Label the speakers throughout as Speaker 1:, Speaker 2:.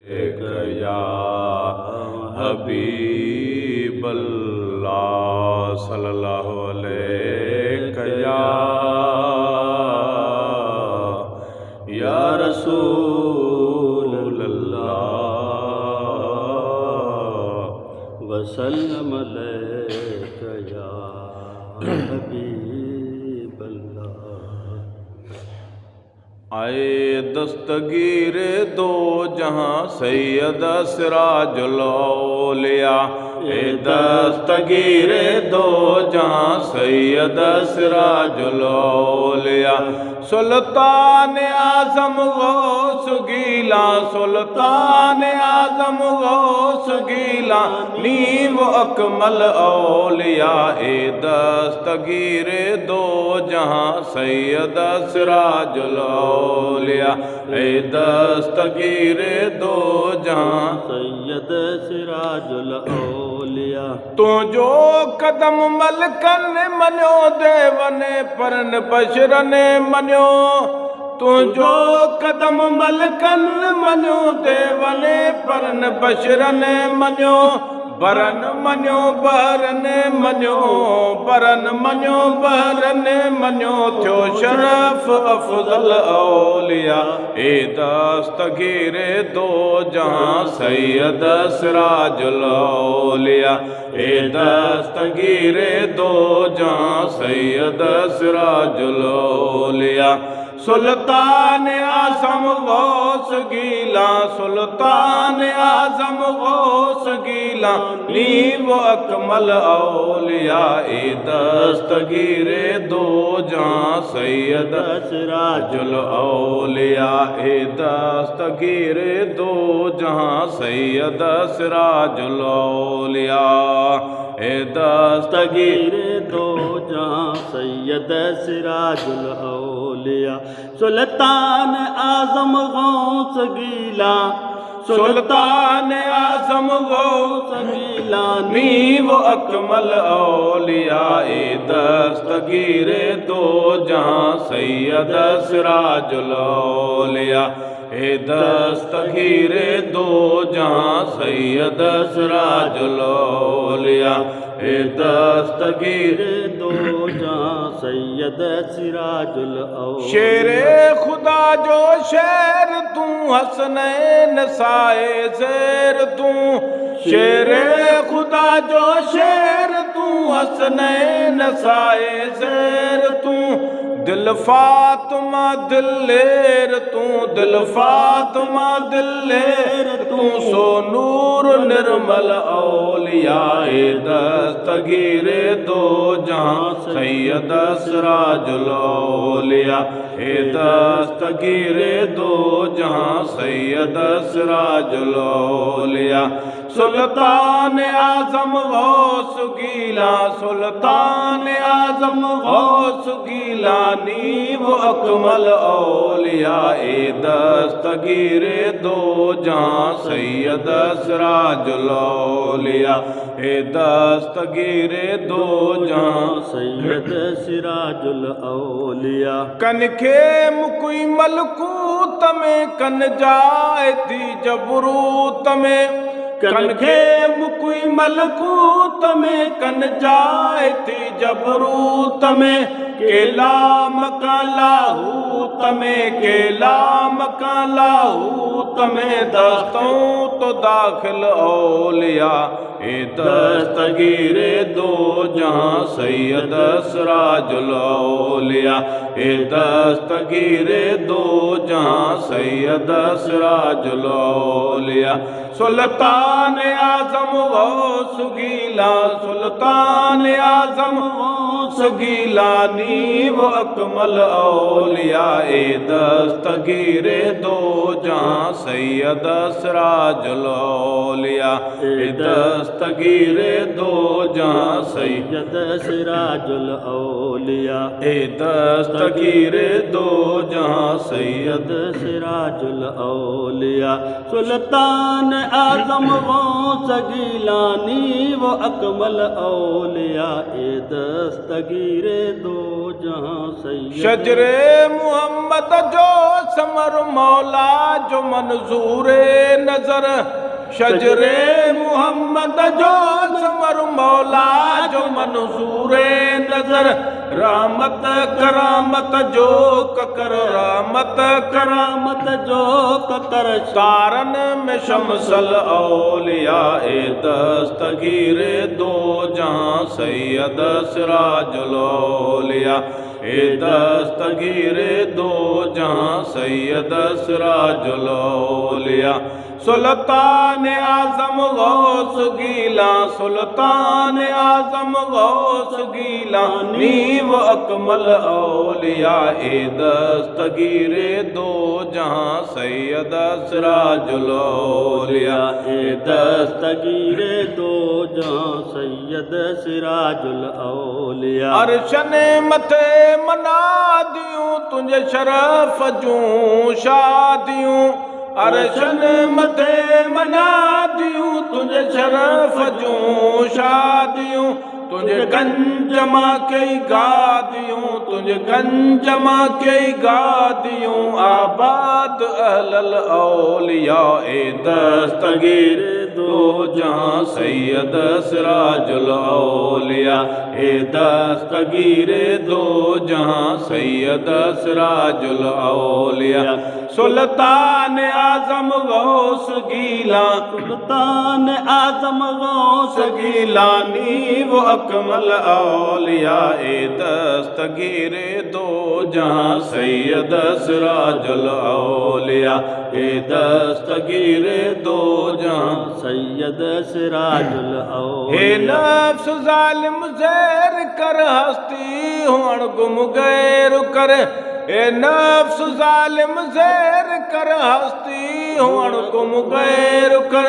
Speaker 1: या हबीब अल्लाह सल्लल्लाहु अलैहि या रसूल अल्लाह
Speaker 2: वसल्लम अलैका या हबीब अल्लाह।
Speaker 1: आए दस्तगीर दो जहां सैयद सिराजुल औलिया, ए दस्तगीर दो जहां सैयद सिराजुल औलिया, सुल्तान आजम गौस गीला, सुल्तान आजम गौस गीला, नीव अकमल औलिया, ए दस्तगीर दो जहां सैयद सिराजुल औलिया, ए दस्तगीर दो जहां
Speaker 2: सैयद सिराजुल औलिया।
Speaker 1: तो जो कदम मलकन मनो देवन परन बशरन मनो, तो जो कदम मलकन मनो देवन परन बशरन मनो, बरन मनो बरन मनो, बरन मनो बरन मनो, थियो शरफ अफजल औलिया, ए दस्तगीर दो जहां सैयद सिराजुल औलिया, ए दस्तगीर दो जहां सैयद सिराजुल औलिया, सुल्तान आजम गौस गीला, सुल्तान आजम गौस गीला, नीव अकमल औलिया, ए दस्तगीर दो जहां सैयद सिराजुल औलिया, ए दस्तगीर दो जहां सैयद सिराजुल औलिया, ए दस्तगीर
Speaker 2: दो जहां सैयद सिराजुल औलिया, सुल्तान आजम गौस गीला,
Speaker 1: सुल्तान आजम गौस
Speaker 2: गीला,
Speaker 1: नीव अकमल औलिया, ए दस्तगीर दो जहां सैयद सिराजुल औलिया, ए दस्तगीर दो जहां सैयद सिराजुल औलिया, ए दस्तगीर
Speaker 2: दो जहां सैयद सिराजुल औलिया।
Speaker 1: शेरे खुदा जो शेर तू हसनैन साए शेर तू, शेरे खुदा जो शेर तू हसनैन साए शेर तू, दिल फातिमा दिलेर तू, दिल फातिमा दिलेर तू, सो नूर निर्मल औलिया, ए दस्तगीर दो जहां सैयद सिराजुल औलिया, ए दस्तगीर दो जहां सैयद सिराजुल औलिया, सुल्तान आजम गौस गीला, सुल्तान आजम गौस गीला, नीव अकमल औलिया, ए दस्तगीर दो जहां सैयद सिराजुल औलिया, ए दस्तगीर दो जहां
Speaker 2: सैयद सिराजुल औलिया।
Speaker 1: कनखे मुकुई मलकूत में कन जाए थी जबरूत में, कनखे मुकुई मलकूत में कन जाए थी जबरूत में, केला मका लाहूत में, केला मका लाहूत में, दस्तों तो दाखिल औलिया, ए दस्तगीर दो जहां सैयद सिराजुल औलिया, ए दस्तगीर दो जहां सैयद सिराजुल औलिया, सुल्तान आजम गौस गीला, सुल्तान आजम गौस गीला, नीव अकमल औलिया, ए दस्तगीर दो जहां सैयद सिराजुल औलिया, ए दस्तगीर दो जहां
Speaker 2: सैयद सिराजुल औलिया,
Speaker 1: ए दस्तगीर दो जहां सैयद
Speaker 2: सिराजुल औलिया, सुल्तान आजम गौस गीला, नीव अकमल औलिया, ए दस्तगीर दो जहां सैयद
Speaker 1: शजरे मोहम्मद जो समर मौला जो मंजूरे नजर शजरे मोहम्मद जो समर मौला जो मंजूरे नजर रहमत करामत जो ककर रहमत
Speaker 2: करामत जो कतर
Speaker 1: तारन में शमसल औलिया ए दस्तगीर दो जहां सैयद सिराजुल औलिया ए दस्तगीर दो जहां सैयद सिराजुल औलिया सुल्तान आजम गौस गीला सुल्तान आजम गौस गीला नीव अकमल औलिया ए दस्तगीर दो जहां सैयद सिराजुल औलिया
Speaker 2: ए दस्तगीर दो जहां सैयद सिराजुल औलिया
Speaker 1: अरशन मथे मना दियूं तुझे शरफ जूं शादियूं अरशन मथे मना दियूं तुझे शरफ जूं शादियूं तुझे गंज मां कई गा दियूं तुझे गंज मां कई गा दियूं आबाद अहलल औलिया ए दस्तगीर दो जहां सैयद सिराजुल औलिया ए दस्तगीर दो जहां सैयद सिराजुल औलिया सुल्तान आजम गौस गीला
Speaker 2: सुल्तान आजम गौस
Speaker 1: गीला नीव अकमल औलिया ए दस्तगीर दो जहां सैयद सिराजुल औलिया ए दस्तगीर दो जहां
Speaker 2: सैयद सिराजुल औलिया
Speaker 1: हे नफ्स जालिम ज़ैर कर हस्ती होण गुम गैर कर ए नफ्स जालिम ज़ैर कर हस्ती होण गुम गैर कर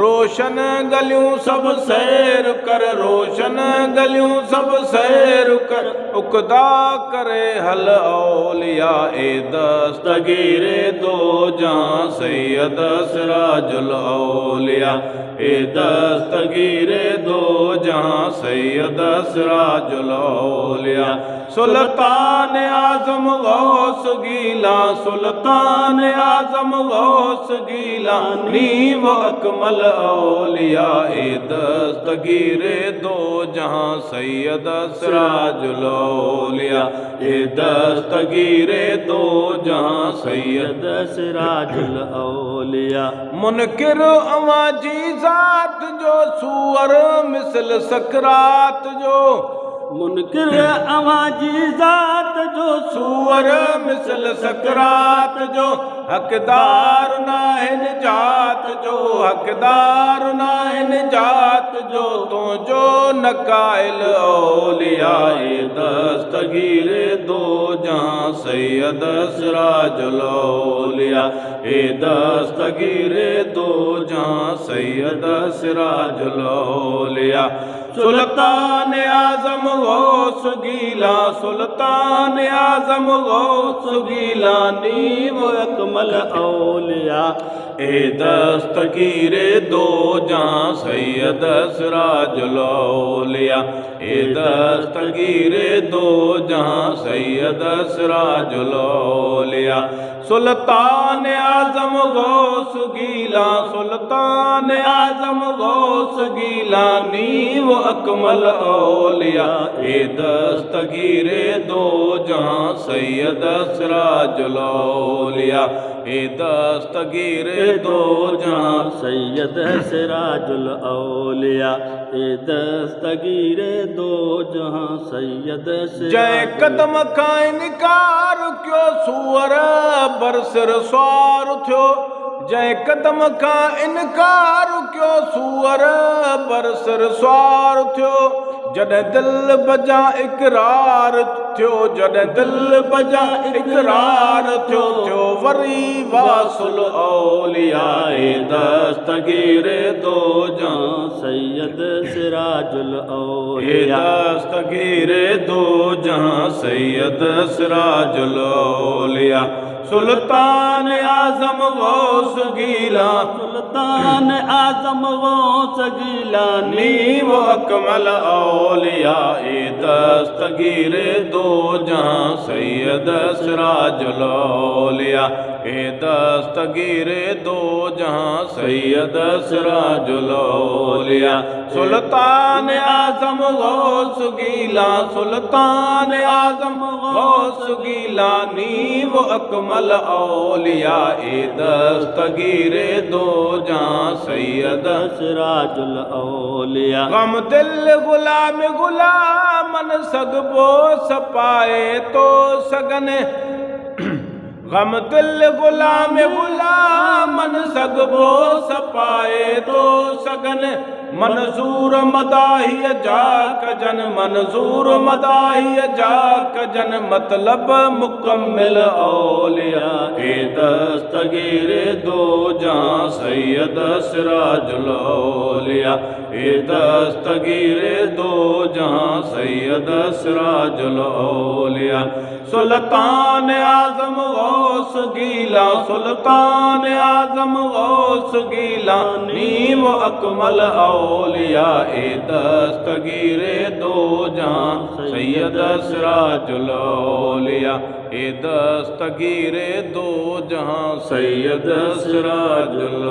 Speaker 1: रोशन गलियूं सब सैर कर रोशन गलियूं सब सैर कर उकदा करे हल औलिया ए दस्तगीर दो जहां सैयद सिराजुल औलिया ए दस्तगीर दो जहां सैयद सिराजुल औलिया सुल्तान आजम गौस गीला सुल्तान आजम गौस गीला नीव अकमल औलिया ए दस्तगीर दो जहां सैयद सिराजुल औलिया ए दस्तगीर दो जहां सैयद
Speaker 2: सिराजुल औलिया
Speaker 1: मुनकिर अवाजी जात जो सूअर मिसल सकरात जो
Speaker 2: मुनकिर आवाजी जात जो
Speaker 1: सूअर मिसल सकरात जो हकदार नाहिन जात जो हकदार नाहिन जात जो तो जो नकाइल औलिया ए दस्तगीर दो जहां सैयद सिराजुल औलिया ए दस्तगीर दो जहां सैयद सिराजुल औलिया सुल्तान आजम गौस गीला सुल्तान आजम गौस गीला नीव अकमल औलिया ए दस्तगीर दो जहां सैयद सिराजुल औलिया ए दस्तगीर दो जहां सैयद सिराजुल औलिया सुल्तान आजम गौस गीला सुल्तान आजम गौस गीला नीव अकमल औलिया ए दस्तगीर दो जहां सैयद सिराजुल औलिया ए दस्तगीर दो जहां
Speaker 2: सैयद सिराजुल औलिया ए दस्तगीर दो जहां सैयद
Speaker 1: जय कदम का इनकार क्यों सूअर बरसर स्वार थियो जय कदम का इनकार क्यों सूअर बरसर स्वार थियो जॾहिं दिल बजा इकरार थियो जॾहिं दिल बजा इकरार थियो वरी वासुल औलिया ए दस्तगीर दो जहां
Speaker 2: सैयद सिराजुल
Speaker 1: ए
Speaker 2: औलिया
Speaker 1: दस्तगीर दो जहां सैयद सिराजुल औलिया सुल्तान आजम गौस गीला
Speaker 2: सुल्तान आजम गौस गीलानी
Speaker 1: नीव अकमल औलिया ए दस्तगीर दो जहां सैयद सिराजुल औलिया ए दस्तगीर दो जहां सैयद सिराजुल औलिया सुल्तान आजम गौस गीला सुल्तान आजम गौस गीला नीव अकमल औलिया ए दस्तगीर दो जहां सैयद
Speaker 2: सिराजुल औलिया
Speaker 1: गम दिल गुलाम गुलामन सगबो सपाए तो सगन गम दिल गुलाम गुलामन सगबो सपाए तो सगन मंजूर मदाही जाक जन मंजूर मदाही जाक जन मतलब मुकम्मिल औलिया ए दस्तगीर दो जहां सैयद सिराजुल औलिया ए दस्तगीर दो जहां सैयद सिराजुल औलिया सुल्तान आजम गौस गीला सुल्तान आजम गौस गीला नीव अकमल औलिया ए दस्तगीर दो जहां सैयद सिराजुल औलिया ए दस्तगीर दो जहां सैयद सिराजुल